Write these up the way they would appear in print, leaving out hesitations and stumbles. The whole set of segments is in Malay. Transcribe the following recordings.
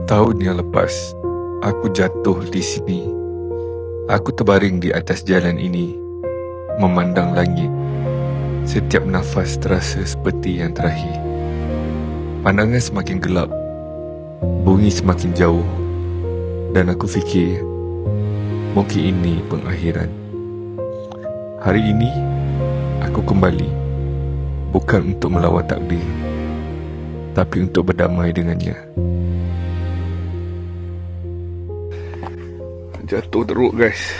Tahun yang lepas, aku jatuh di sini. Aku terbaring di atas jalan ini, memandang langit. Setiap nafas terasa seperti yang terakhir. Pandangan semakin gelap, bunyi semakin jauh, dan aku fikir, mungkin ini pengakhiran. Hari ini, aku kembali, bukan untuk melawan takdir, tapi untuk berdamai dengannya. Jatuh teruk guys.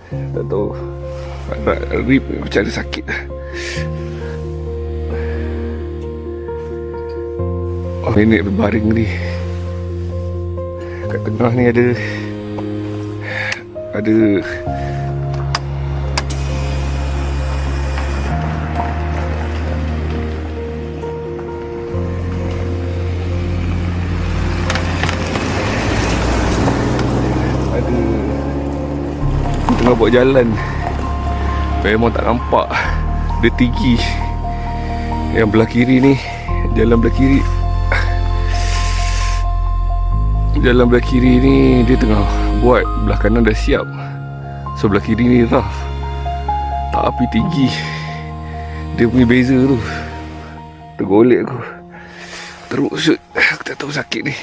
Tak tahu nak rib macam ada sakit. Nenek berbaring ni. Kat tengah ni ada tengah buat jalan. Memang tak nampak. Dia tinggi. Yang belah kiri ni, jalan belah kiri ni dia tengah buat. Belah kanan dah siap, so belah kiri ni rough. Tapi tinggi. Dia punya beza tu tergolek aku. Teruk shoot. Aku tak tahu sakit ni.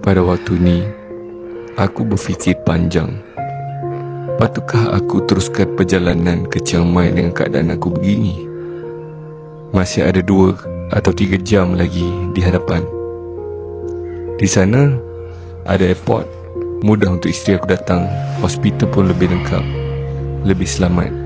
Pada waktu ni, aku berfikir panjang. Patutkah aku teruskan perjalanan ke Chiang Mai dengan keadaan aku begini? Masih ada 2 atau 3 jam lagi di hadapan. Di sana, ada airport. Mudah untuk isteri aku datang. Hospital pun lebih lengkap, lebih selamat.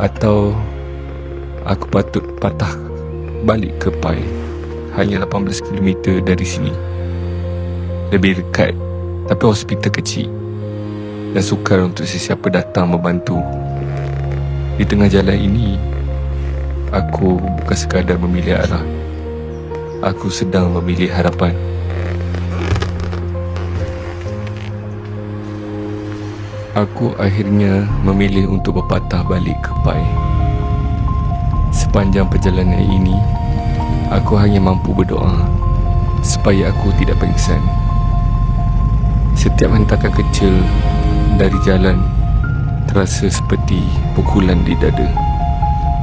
Atau aku patut patah balik ke Pai. Hanya 18 km dari sini. Lebih dekat, tapi hospital kecil dan sukar untuk sesiapa datang membantu. Di tengah jalan ini, aku bukan sekadar memilih arah. Aku sedang memilih harapan. Aku akhirnya memilih untuk berpatah balik ke Pai. Sepanjang perjalanan ini, aku hanya mampu berdoa supaya aku tidak pingsan. Setiap hentakan kecil dari jalan terasa seperti pukulan di dada.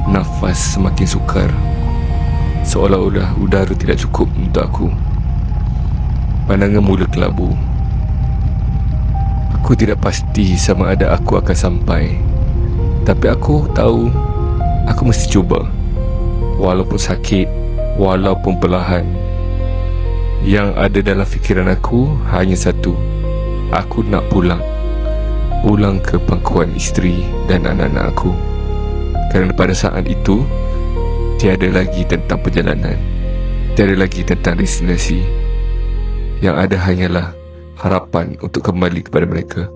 Nafas semakin sukar, seolah-olah udara tidak cukup untuk aku. Pandangan mula kelabu. Aku tidak pasti sama ada aku akan sampai, tapi aku tahu aku mesti cuba. Walaupun sakit, walaupun perlahan. Yang ada dalam fikiran aku hanya satu. Aku nak pulang. Pulang ke pangkuan isteri dan anak-anak aku. Kerana pada saat itu, tiada lagi tentang perjalanan, tiada lagi tentang destinasi. Yang ada hanyalah harapan untuk kembali kepada mereka.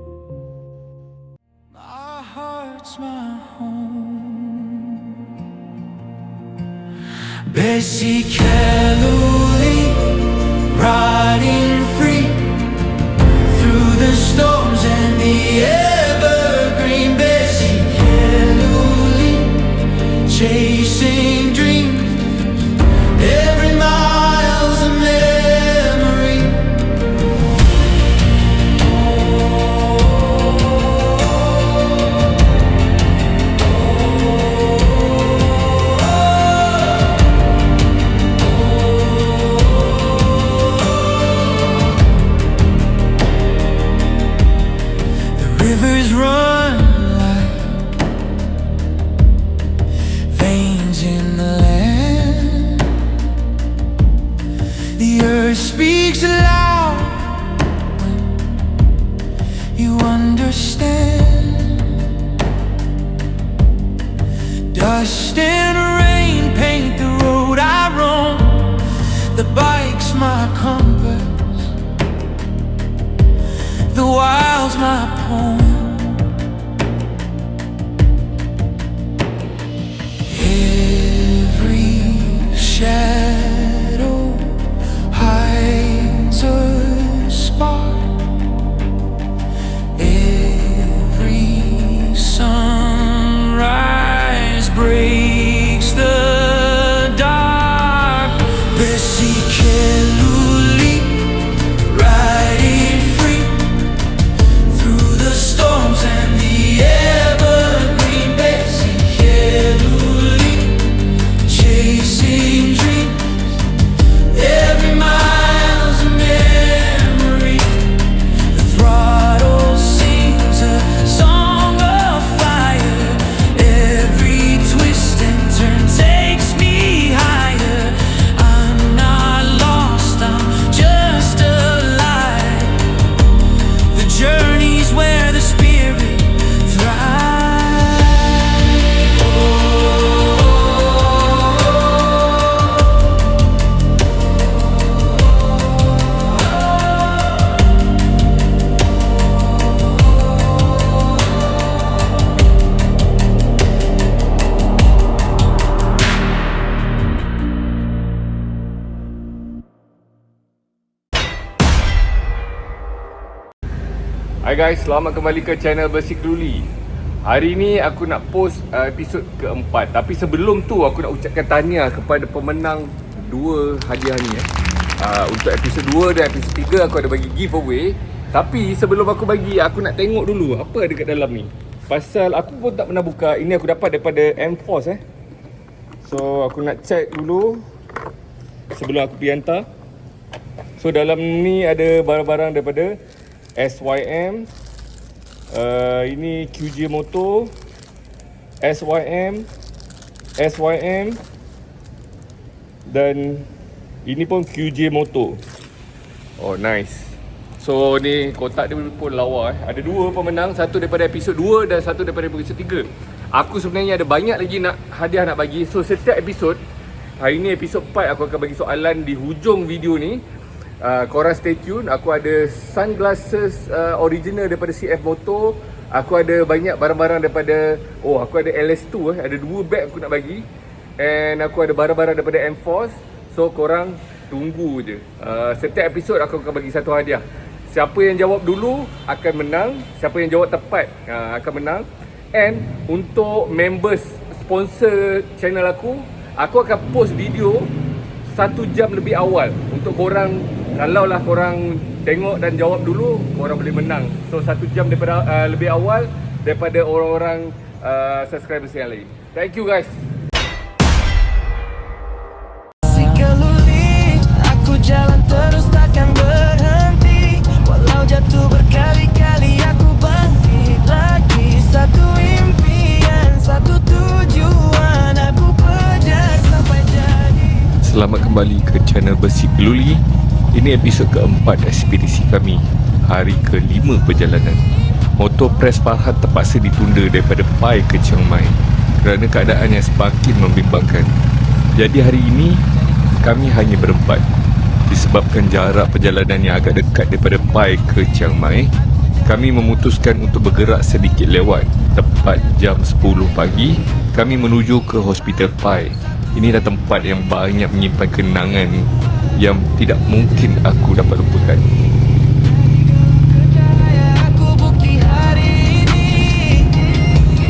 My heart's my home. Basically riding free through the storms and the evergreen. Basically chasing dreams. Every mile's a memory. Spirit speaks aloud when you understand. Dust and rain paint the road I roam. The bike's my compass, the wild's my poem. Every shadow hides a spark. Every sunrise breaks the dark. Besikeluli, riding free through the storms and the evergreen. Besikeluli, chasing dreams. Every mile's a memory. The throttle sings a song of fire. Every twist and turn takes me higher. I'm not lost, I'm just alive. The journey's where the spirit thrives. Hai guys, selamat kembali ke channel Bersih Keduli. Hari ni aku nak post episod keempat. Tapi sebelum tu aku nak ucapkan tahniah kepada pemenang dua hadiah ni Untuk episod 2 dan episod 3 aku ada bagi giveaway. Tapi sebelum aku bagi, aku nak tengok dulu apa ada kat dalam ni. Pasal aku pun tak pernah buka. Ini aku dapat daripada M-Force So aku nak check dulu sebelum aku pergi hantar. So dalam ni ada barang-barang daripada SYM, ini QJ Moto, SYM, dan ini pun QJ Moto. Oh nice. So ni kotak dia pun lawa Ada dua pemenang, satu daripada episod 2 dan satu daripada episod 3. Aku sebenarnya ada banyak lagi hadiah nak bagi. So setiap episod, hari ni episod 4, aku akan bagi soalan di hujung video ni. Korang stay tune. Aku ada sunglasses original daripada CF Moto. Aku ada banyak barang-barang daripada aku ada LS2 Ada 2 bag aku nak bagi. And aku ada barang-barang daripada M-Force. So korang tunggu je. Setiap episod aku akan bagi satu hadiah. Siapa yang jawab dulu akan menang. Siapa yang jawab tepat akan menang. And untuk members sponsor channel aku akan post video 1 jam lebih awal untuk korang. Kalau lah korang tengok dan jawab dulu, korang boleh menang. So 1 jam daripada lebih awal daripada orang-orang subscribers yang lain. Thank you guys. Besikeluli, aku jalan terus takkan berhenti. Walau jatuh berkali-kali aku bangkit lagi. Satu impian, satu tujuan, aku kejar sampai jadi. Selamat kembali ke channel Bersih Keduli. Ini episod keempat ekspedisi kami. Hari ke-5 perjalanan. Motor Press Farhad terpaksa ditunda daripada Pai ke Chiang Mai kerana keadaan yang semakin membimbangkan. Jadi hari ini kami hanya berempat. Disebabkan jarak perjalanan yang agak dekat daripada Pai ke Chiang Mai, kami memutuskan untuk bergerak sedikit lewat. Tepat jam 10 pagi, kami menuju ke Hospital Pai. Inilah tempat yang banyak menyimpan kenangan yang tidak mungkin aku dapat lupakan. Aku bukti hari ini.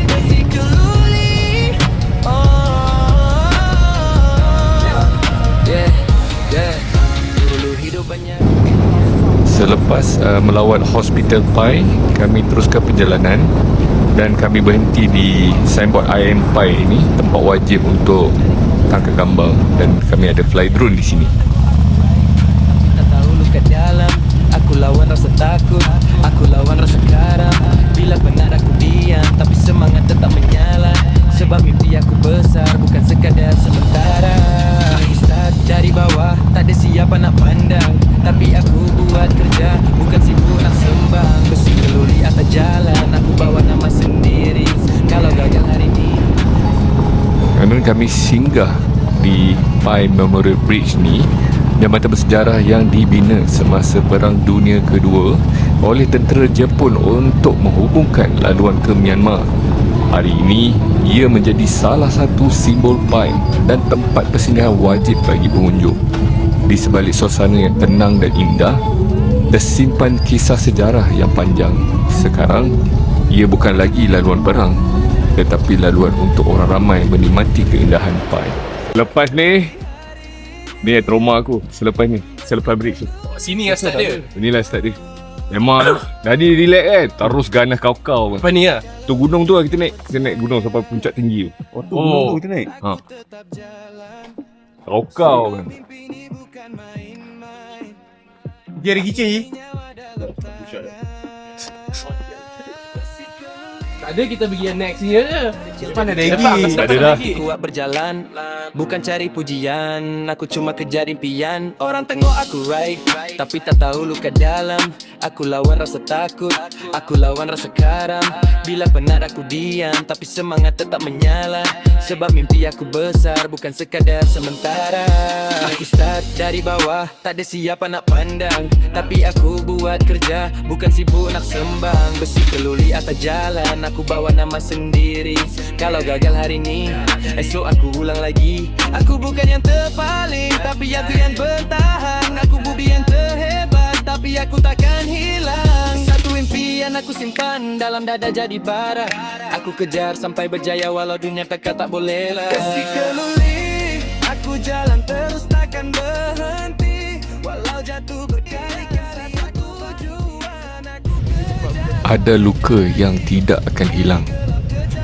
Besikeluli. Dulu hidup banyak. Selepas melawat Hospital Pai, kami teruskan perjalanan dan kami berhenti di signboard IM Pai ini, tempat wajib untuk tangkap gambar, dan kami ada fly drone di sini. Kat dalam, aku lawan rasa takut, aku lawan rasa karam. Bila penat aku diam, tapi semangat tetap menyala. Sebab mimpi aku besar, bukan sekadar sementara. Start dari bawah, tak ada siapa nak pandang. kami singgah di Pai Memorial Bridge ni, jambatan bersejarah yang dibina semasa Perang Dunia Kedua oleh tentera Jepun untuk menghubungkan laluan ke Myanmar. Hari ini, ia menjadi salah satu simbol Pai dan tempat persinggahan wajib bagi pengunjung. Di sebalik suasana yang tenang dan indah, tersimpan kisah sejarah yang panjang. Sekarang, ia bukan lagi laluan perang, tetapi laluan untuk orang ramai menikmati keindahan Pai. Lepas ni trauma aku selepas break tu. Sini lah start dia. Inilah start dia. Memang jadi relax kan. Terus ganas kau-kau kan. Lepas ni lah. Tu gunung tu lah kita naik gunung sampai puncak tinggi tu. Gunung tu kita naik. Ha. Kau-kau kan. Dia ada kitchen je. Tak ada, kita pergi yang next ni je. Mana ada lagi? Tak ada dah. Kuat berjalan, bukan cari pujian. Aku cuma kejar impian. Orang tengok aku right, tapi tak tahu luka dalam. Aku lawan rasa takut, aku lawan rasa karam. Bila penat aku diam, tapi semangat tetap menyala. Sebab mimpi aku besar, bukan sekadar sementara. Aku start dari bawah, tak ada siapa nak pandang. Tapi aku buat kerja, bukan sibuk nak sembang. Besi keluli atas jalan, aku bawa nama sendiri. Kalau gagal hari ni, esok aku ulang lagi. Aku bukan yang terpaling, tapi aku yang bertahan. Aku bubi yang terhebat, tapi aku takkan hilang. Satu impian aku simpan dalam dada jadi bara. Aku kejar sampai berjaya walau dunia kakak tak boleh lah. Kasih keluli, aku jalan terus takkan berhenti. Walau jatuh berkali-kali tujuan aku. Ada luka yang tidak akan hilang,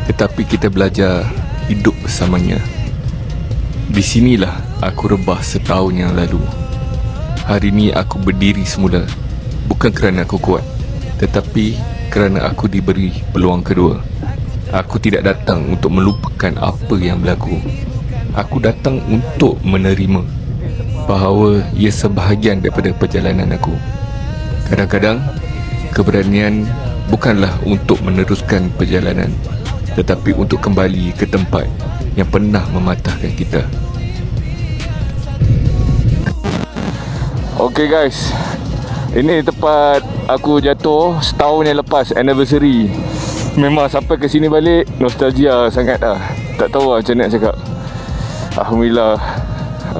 tetapi kita belajar hidup bersamanya. Di sinilah aku rebah setahun yang lalu. Hari ini aku berdiri semula, bukan kerana aku kuat, tetapi kerana aku diberi peluang kedua. Aku tidak datang untuk melupakan apa yang berlaku. Aku datang untuk menerima bahawa ia sebahagian daripada perjalanan aku. Kadang-kadang keberanian bukanlah untuk meneruskan perjalanan, tetapi untuk kembali ke tempat yang pernah mematahkan kita. Okay guys, ini tempat aku jatuh setahun yang lepas, anniversary. Memang sampai ke sini balik nostalgia sangat lah. Tak tahu lah macam nak cakap. Alhamdulillah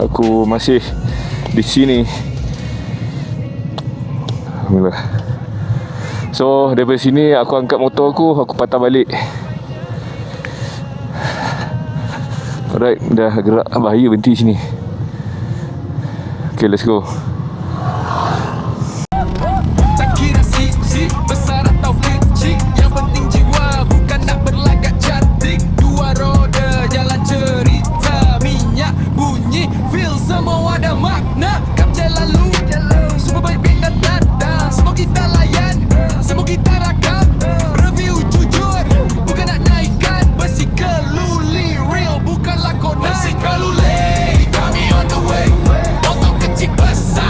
aku masih di sini. Alhamdulillah. So daripada sini aku angkat motor aku patah balik. Alright, dah gerak. Bahaya berhenti sini. Okay, let's go. Tak kira sip besar atau kecil, yang penting jiwa, bukan nak berlagak cantik. Dua roda jalan cerita, minyak bunyi, feel semua ada makna. Kapten lalu, semua baik-baik dan datang. Semua kita layan, semua kita rakam. Review jujur, bukan nak naikkan. Besi keluli real, bukanlah konan. Besi keluli, kami on the way. Motor kecil besar.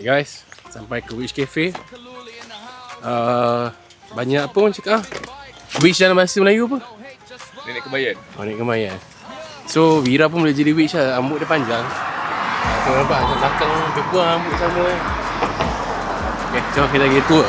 Guys, sampai ke Witch Cafe. Banyak apa orang cakap? Witch dalam bahasa Melayu apa? Nenek kembayan. Oh, Nenek Kemayan. So Wira pun boleh jadi witch lah. Rambut dia panjang. Tu nampak kat belakang lebih kurang rambut sama. Okay, jom kita pergi tour.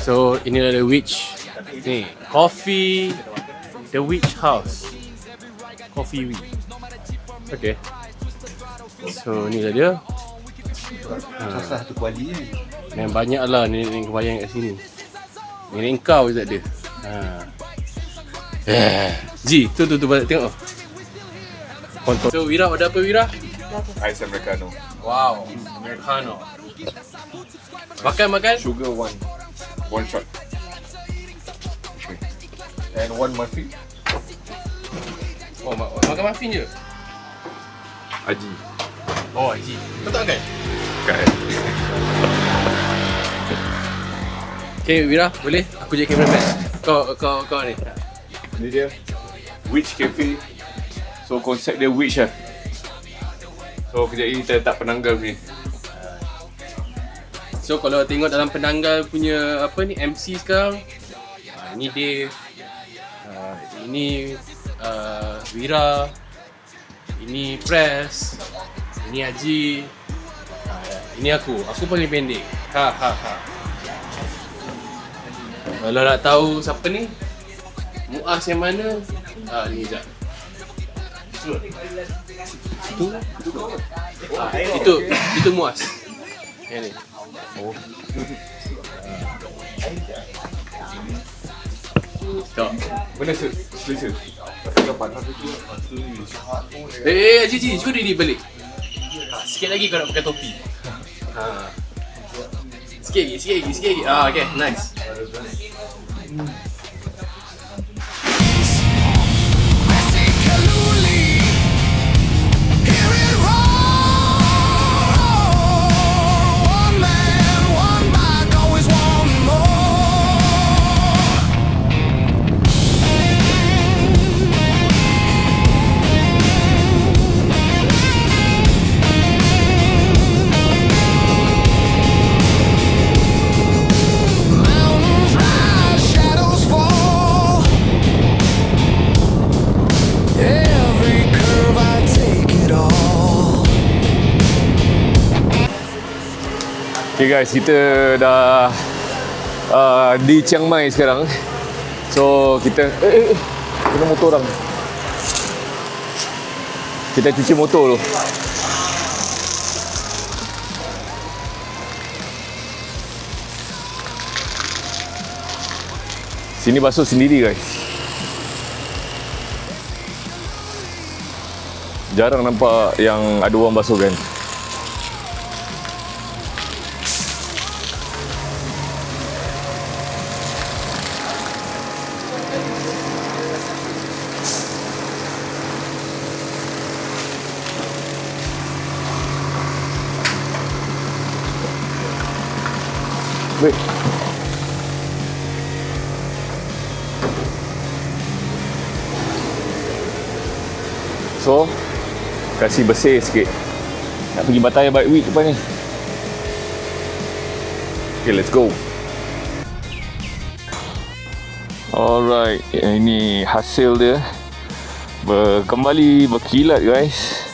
So inilah The Witch. Ni Coffee The Witch House. Coffee Witch. Okay. So inilah dia. Satu kuali ni. Memang banyak lah nenek kembayan kat sini. Nenek kau je tak ada. Ji, tu balik tengok. Kontrol. So Wira order apa Wira? Ais Americano. Wow, Americano. Makan. Sugar one shot. Okay. And one muffin. Oh, makan muffin je? Haji. Oh, Haji. Kau tak makan? Kan. Okay, Wira, boleh? Aku jadi cameraman. Kau ni. Ni dia Witch Cafe. So konsep dia witch lah. So kejap ni kita letak penanggal ni. So kalau tengok dalam penanggal punya apa ni MC sekarang, ini Dave, ini Wira, ini Press, ini Haji, ini aku paling pendek. Kalau nak tahu siapa ni, Muaz yang mana? Ni sekejap. Itu Muaz. Yang ni. Oh. Stop. Mana selesa? Haji, cuba diri balik. Sikit lagi kau nak pakai topi. Sikit lagi. Okay, nice. Okay guys, kita dah di Chiang Mai sekarang. So kita kena motor orang. Kita cuci motor dulu. Sini basuh sendiri guys. Jarang nampak yang ada orang basuh kan. Wait. So, kasih bersih sikit. Nak pergi Batai Bike Week depan ni. Okay, let's go. Alright, ini hasil dia. Kembali berkilat guys.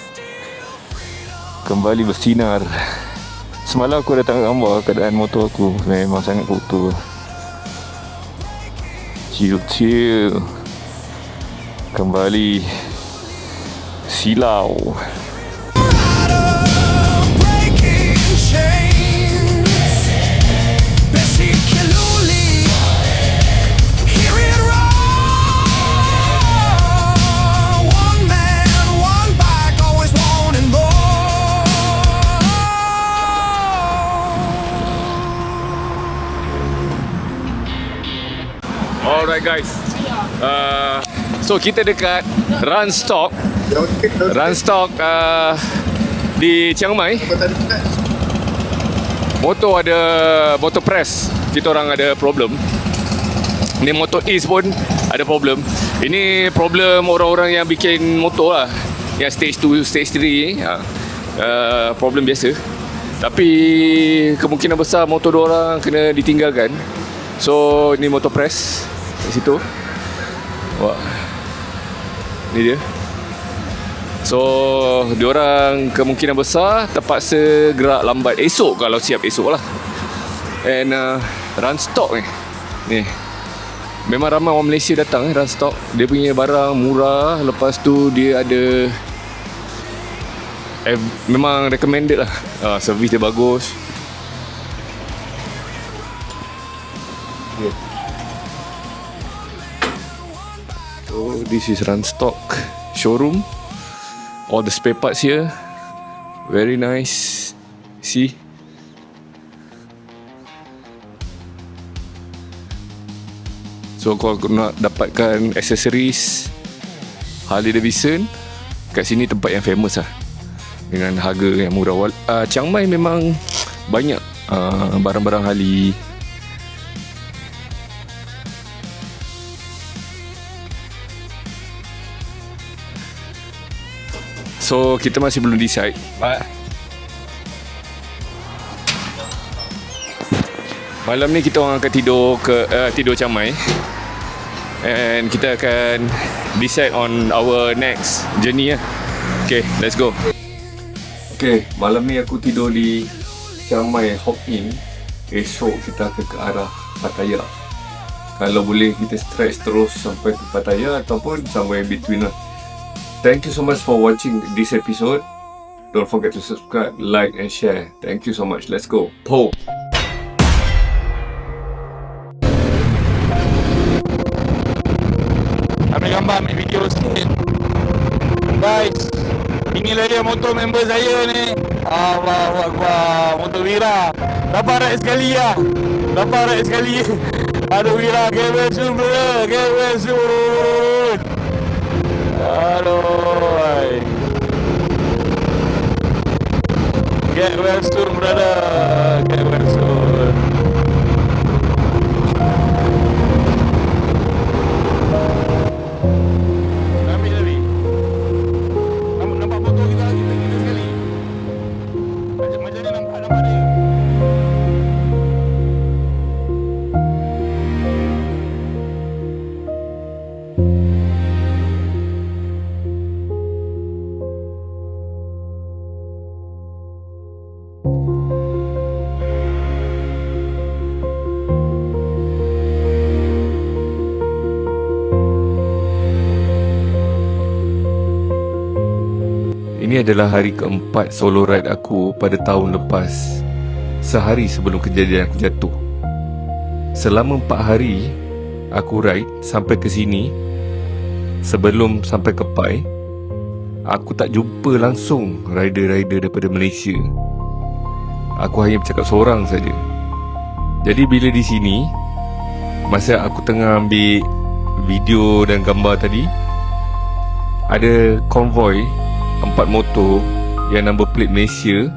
Kembali bersinar. Semalam aku datang gambar keadaan motor aku. Memang sangat kotor. Chill. Kembali silau. Alright guys, so kita dekat Runstock di Chiang Mai. Motor ada motor press, kita orang ada problem. Ni motor East pun ada problem. Ini problem orang-orang yang bikin motor lah, yang stage 2, stage 3 problem biasa. Tapi kemungkinan besar motor diorang kena ditinggalkan. So ni motor press kat situ. Wah, ni dia. So diorang kemungkinan besar terpaksa gerak lambat esok, kalau siap esok lah. And Runstock ni memang ramai orang Malaysia datang Runstock. Dia punya barang murah. Lepas tu dia ada memang recommended lah. Servis dia bagus. So this is Runstock showroom. All the spare parts here, very nice. See, so kalau nak dapatkan accessories Harley Davidson, kat sini tempat yang famous lah, dengan harga yang murah. Chiang Mai memang banyak barang-barang Harley. So kita masih belum decide. Malam ni kita orang akan tidur Chiang Mai. And kita akan decide on our next journey lah. Okay, let's go. Okay, malam ni aku tidur di Chiang Mai Hop Inn. Esok kita akan ke arah Pattaya. Kalau boleh kita stretch terus sampai ke Pattaya ataupun somewhere in between lah. Thank you so much for watching this episode. Don't forget to subscribe, like and share. Thank you so much. Let's go. Po. Ambil gambar, ambil video sikit. Guys, inilah dia motor member saya ni. Allahu Akbar, motor Wira. Dapat ride sekali lah. Dapat ride sekali. Aduh Wira, get well soon brother. Get well soon. Aduh. Get well soon brother. Get well soon. Ambil tadi. Nampak foto kita lagi sekali. Macam ni nampak dia. Ini adalah hari keempat solo ride aku pada tahun lepas. Sehari sebelum kejadian aku jatuh. Selama 4 hari aku ride sampai ke sini. Sebelum sampai ke Pai, aku tak jumpa langsung rider-rider daripada Malaysia. Aku hanya bercakap seorang saja. Jadi bila di sini, masa aku tengah ambil video dan gambar tadi, ada konvoi 4 motor yang number plate Malaysia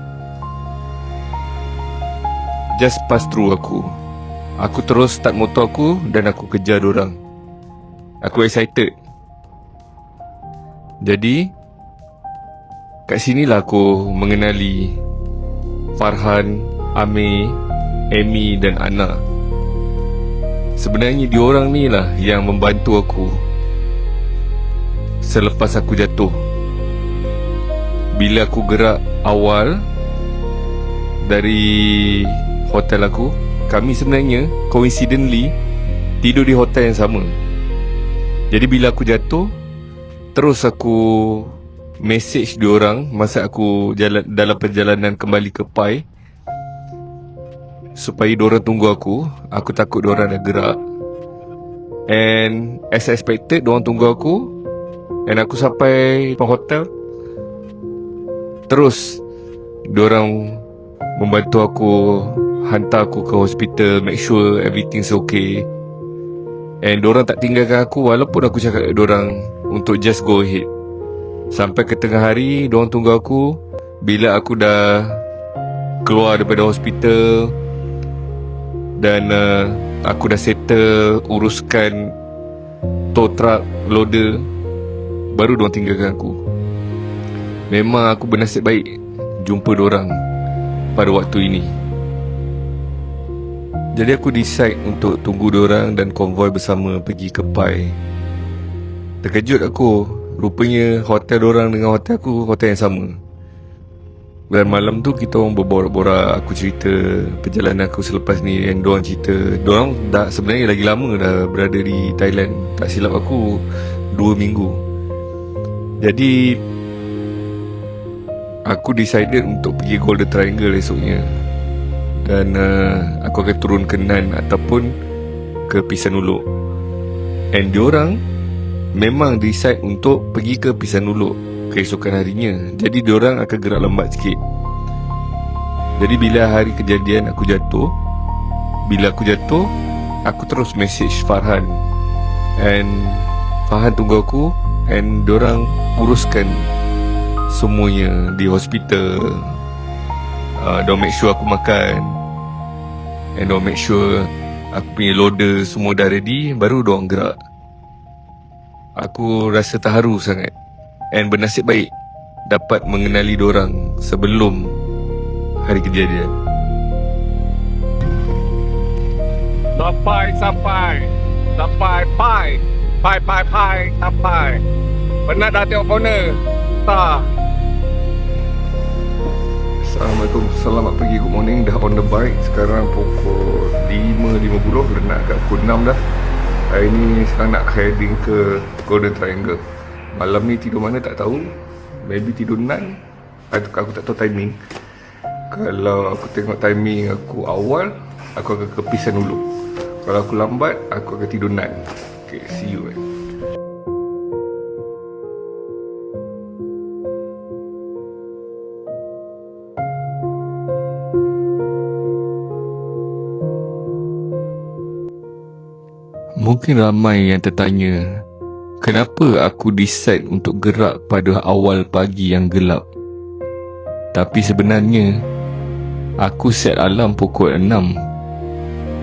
just pass through aku. Aku terus start motor aku dan aku kejar diorang. Aku excited. Jadi kat sinilah aku mengenali Farhan, Amir, Amy dan Ana. Sebenarnya diorang ni lah yang membantu aku selepas aku jatuh. Bila aku gerak awal dari hotel aku, kami sebenarnya coincidentally tidur di hotel yang sama. Jadi bila aku jatuh, terus aku message diorang masa aku jalan dalam perjalanan kembali ke Pai, supaya diorang tunggu aku. Aku takut diorang dah gerak. And as expected, diorang tunggu aku. And aku sampai hotel. Terus diorang membantu aku, hantar aku ke hospital, make sure everything's okay. And diorang tak tinggalkan aku walaupun aku cakap kat diorang untuk just go ahead. Sampai ke tengah hari diorang tunggu aku. Bila aku dah keluar daripada hospital dan aku dah settle uruskan tow truck, loader, baru diorang tinggalkan aku. Memang aku bernasib baik jumpa diorang pada waktu ini. Jadi aku decide untuk tunggu diorang dan konvoi bersama pergi ke Pai. Terkejut aku, rupanya hotel diorang dengan hotel aku hotel yang sama. Dan malam tu kita orang berborak-borak, aku cerita perjalanan aku selepas ni, yang diorang cerita diorang dah sebenarnya lagi lama dah berada di Thailand. Tak silap aku 2 minggu. Jadi aku decided untuk pergi Golden Triangle esoknya. Dan aku akan turun ke Nan ataupun ke Pisanulok. And diorang memang decide untuk pergi ke Pisanulok keesokan harinya. Jadi diorang akan gerak lambat sikit. Jadi bila hari kejadian aku jatuh, aku terus message Farhan. And Farhan tunggu aku. And diorang uruskan semuanya di hospital. Diorang make sure aku makan. And diorang make sure aku punya loader semua dah ready. Baru diorang gerak. Aku rasa terharu sangat. And bernasib baik dapat mengenali diorang sebelum hari kejadian. Sampai Pai. Sampai. Penat dah tengok corner. Tak. Assalamualaikum, selamat pagi, good morning. Dah on the bike. Sekarang pukul 5.50, nak kat pukul 6 dah. Hari ni sekarang nak heading ke Golden Triangle. Malam ni tidur mana tak tahu. Maybe tidur Nan. Aku tak tahu timing. Kalau aku tengok timing aku awal, aku akan ke Pisanulok. Kalau aku lambat, aku akan tidur Nan. Okay, see you. Mungkin ramai yang tertanya, kenapa aku decide untuk gerak pada awal pagi yang gelap? Tapi sebenarnya, aku set alarm pukul 6.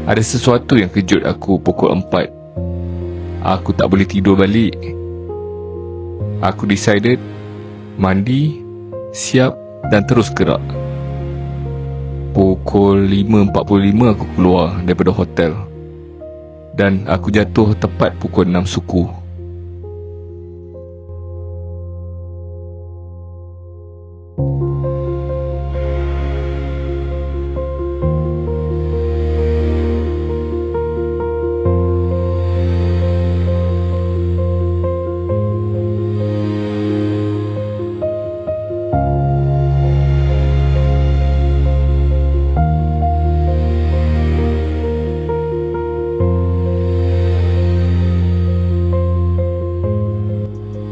Ada sesuatu yang kejut aku pukul 4. Aku tak boleh tidur balik. Aku decided, mandi, siap dan terus gerak. Pukul 5.45 aku keluar daripada hotel. Dan aku jatuh tepat pukul 6 suku.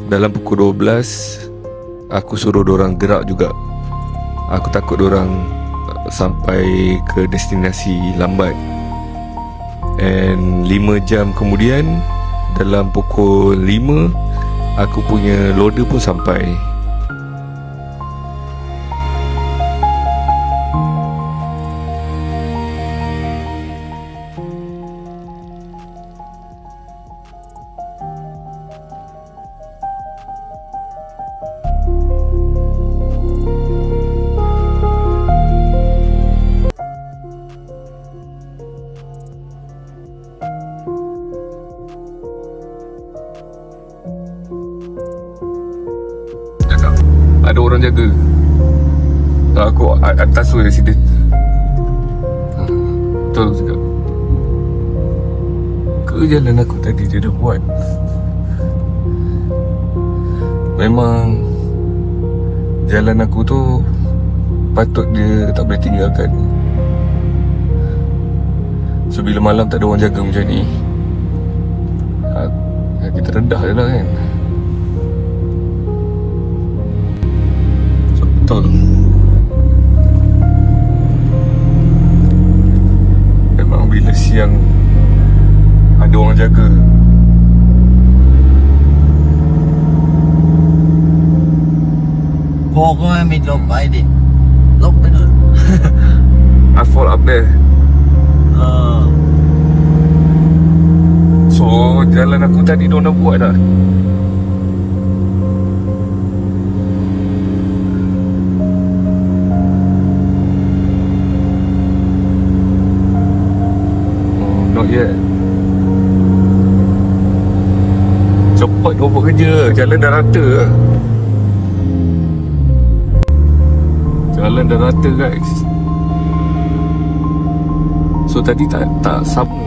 Dalam pukul 12, aku suruh dorang gerak juga. Aku takut dorang sampai ke destinasi lambat. And 5 jam kemudian, dalam pukul 5, aku punya loader pun sampai. Ada orang jaga. Aku atas tu resident. Betul juga. Jalan aku tadi dia dah buat. Memang jalan aku tu patut dia tak boleh tinggalkan. So bila malam tak ada orang jaga macam ni, kita rendah je lah kan. Betul. Memang bila siang ada orang tolong jaga. Kau ambil lock baik dia. Lock betul. I fall up there. So jalan aku tadi diorang dah buat dah. Oh, not yet. Cepat kau buat kerja. Jalan dah rata. Jalan dah rata guys. So tadi tak sama.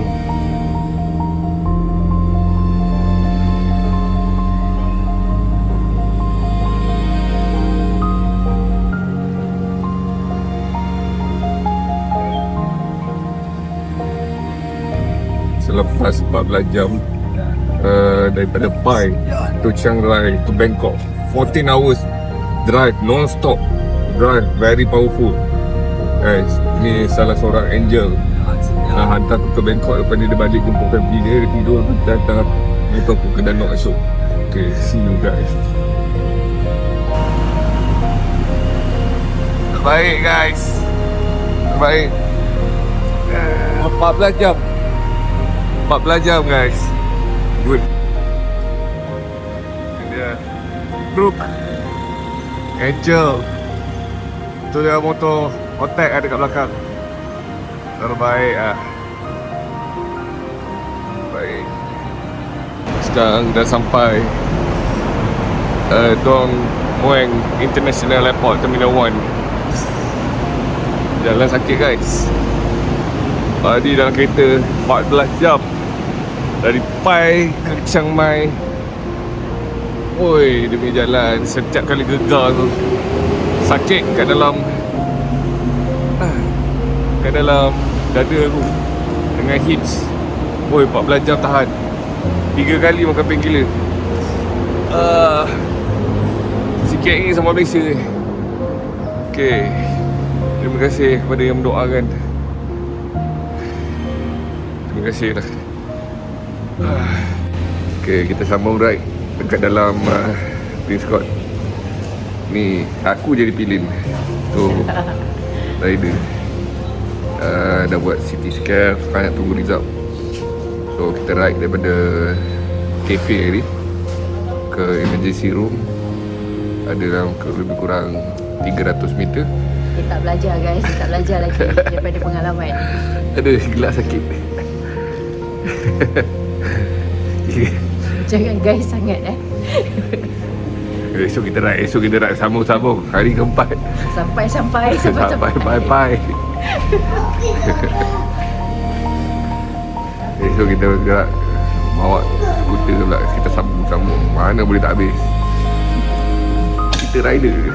Selepas 14 jam daripada Pai to Chiang Rai to Bangkok, 14 hours drive non-stop, drive very powerful guys. Ni salah seorang angel hantar aku ke Bangkok. Lepas ni dia balik jemput family dia tidur, datang untuk aku ke Danau esok. Okay, see you guys. Baik guys, baik. 14 jam 14 jam guys. Good. Dia Brooke Angel. Tu dia motor Otek ada kat belakang. Terbaik ah. Baik. Sekarang dah sampai Dong Mueng International Airport Terminal 1. Jalan sakit guys. Tadi dalam kereta 14 jam dari Pai ke Chiang Mai. Oi, demi jalan setiap kali gegar tu sakit kat dalam dada aku dengan hips. Oi, 14 jam tahan. 3 kali makan painkiller. Sikit ni sama Malaysia. Okay, terima kasih kepada yang mendoakan. Terima kasih lah. Okay, kita sambung ride dekat dalam Prince Court. Ni aku jadi pilin. So rider dah buat CT scan, sekarang nak tunggu result. So kita ride daripada cafe ni ke emergency room. Ada dalam lebih kurang 300 meter. Dia tak belajar guys, dia tak belajar lagi daripada pengalaman. Ada gelak sakit. Jangan guys sangat Esok kita ride sambung-sambung hari keempat. Sampai Bye. Esok kita gerak bawa skuter pula, kita sambung-sambung. Mana boleh tak habis. Kita rider.